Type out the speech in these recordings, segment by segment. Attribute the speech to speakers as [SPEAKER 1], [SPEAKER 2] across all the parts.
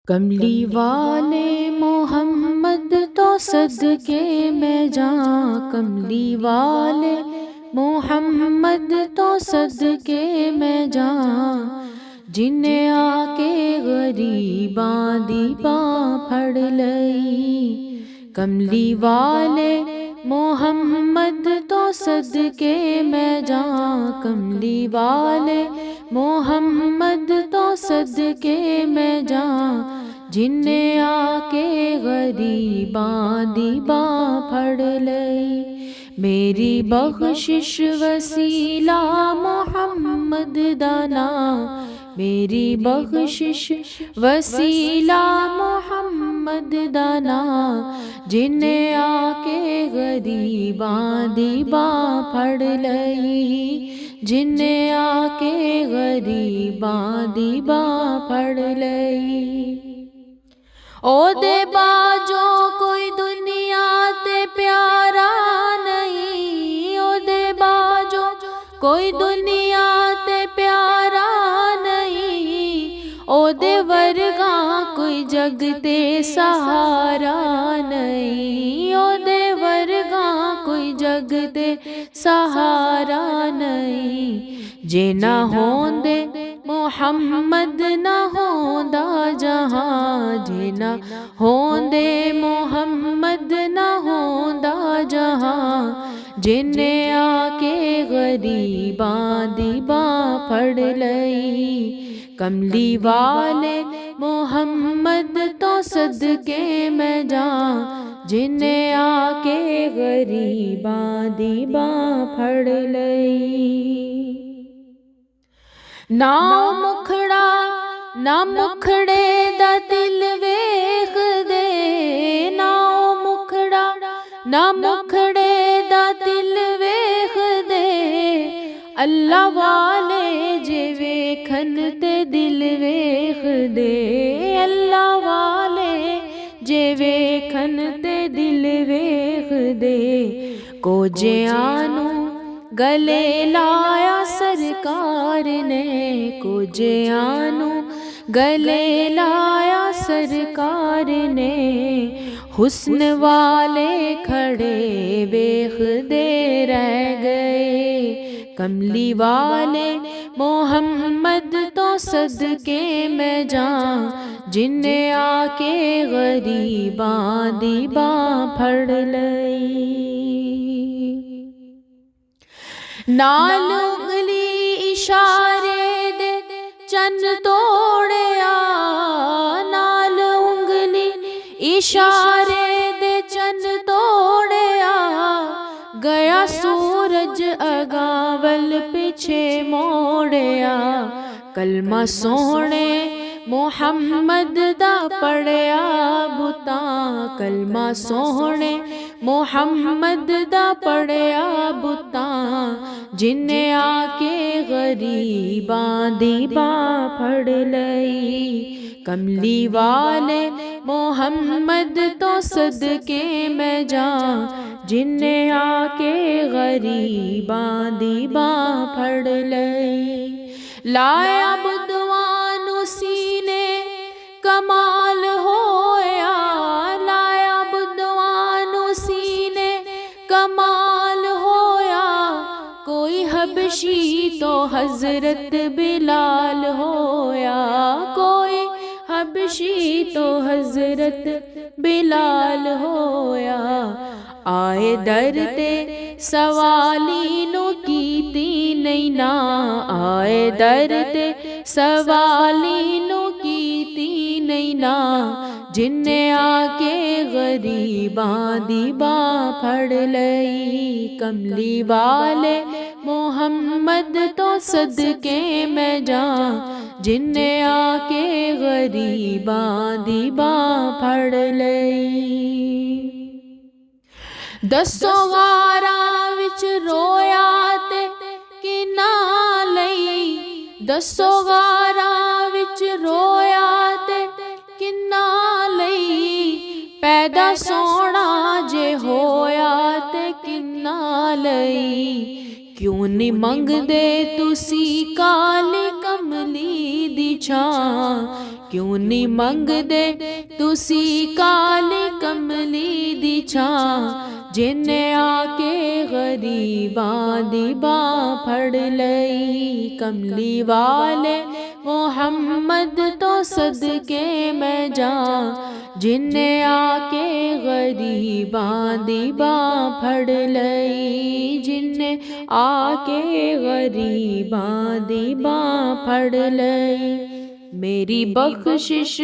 [SPEAKER 1] کملی والے محمد تو صدقے میں جاں، کملی والے محمد تو صدقے میں جاں، جنہیں آ کے غریباں دی باں پھڑ لئی۔ کملی والے محمد تو صدقے میں جاں، کملی والے محمد تو صدقے میں جاں، جنہیں آ کے غریباں دی باں پھڑ لئی۔ میری بخشش وسیلہ محمد دا نام، میری بخشش وسیلہ محمد دا نام، جنہیں آ کے غریباں دی باں پھڑ لئی، جنہیں آ کے غریباں دی باں پھڑ لئی۔ او دے باجو کوئی دنیا تے پیارا نہیں، او دے باجو کوئی دنیا تے پیارا نہیں، او دے ورگاں کوئی جگ تے سہارا نہیں، او دے ورگاں کوئی جگ تے سہارا نہیں۔ جے نہ ہوندے محمد نہ ہوندا جہاں، جے نہ ہوندے محمد نہ ہوندا جہاں، جنہیں آ کے غریباں دی باں پھڑ لئی۔ کملی والے محمد تو صدقے میں جاں، جنہیں آ کے غریباں دی باں پھڑ لئی۔ نہ مکھڑا نہ مکھڑے دا دل ویکھ دے، نہ مکھڑا نہ مکھڑے دا دل ویکھ دے، اللہ والے جے ویکھن تے دل ویکھ دے، اللہ والے جے ویکھن تے دل ویکھ دے۔ کوجیاں گلے لایا سرکار نے، کوجیاں گلے لایا سرکار نے، حسن والے کھڑے ویکھ دے رہ گئے۔ کملی والے محمد تو صدقے میں جاں، جنہیں آ کے غریباں دی باں پھڑ لئی۔ نال انگلی اشارے دے چن توڑیا، نال انگلی اشارے دے چن توڑیا، گیا سورج اگاول پیچھے موڑیا، کلمہ سونے محمد دا پڑھیا بتاں، کلمہ سونے محمد دا پڑھیا بتاں، جنہیں آ کے غریباں دی باں پھڑ لئی۔ کملی والے محمد تو صدقے میں جاں، جنہیں آ کے غریباں دی باں پھڑ لئی۔ لایا بدوان سینے کمال ہویا، لایا بدوان سینے کمال ہویا، کوئی حبشی تو حضرت بلال ہویا، کوئی حبشی تو حضرت بلال ہویا۔ آئے در تے سوالی نو کیتی نہیں نا، آئے در تے سوالی نو کیتی نہیں نا، جنہیں آ کے غریباں دی باں پھڑ لئی۔ کملی والے محمد تو صدقے میں جاں، جنہیں آ کے غریباں دی باں پھڑ لئی۔ دسو غاراں وچ رویا تے کنا لئی، دسو غاراں وچ رویا تے کنا لئی، پیدا سونا جے ہویا تے کنا لئی۔ کیوں نہیں منگ دے تسی کالی کملی دی چھاں، کیوں نہیں منگ دے تسی کالی کملی دی چھاں جن آ کے غریباں دی باں پھڑ لئی کملی والے محمد تو صدقے میں جاں جن آ کے غریباں دی باں پھڑ لئی جن آ کے غریباں دی باں پھڑ لئی میری بخشش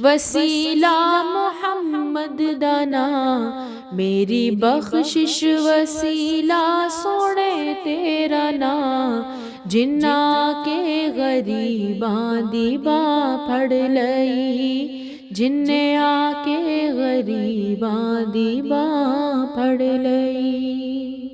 [SPEAKER 1] وسیلہ محمد دا نام میری بخشش وسیلہ سونے تیرا نام جنہ کے غریباں دی باں پھڑ لئی جن آ کے غریباں دی باں پھڑ لئی۔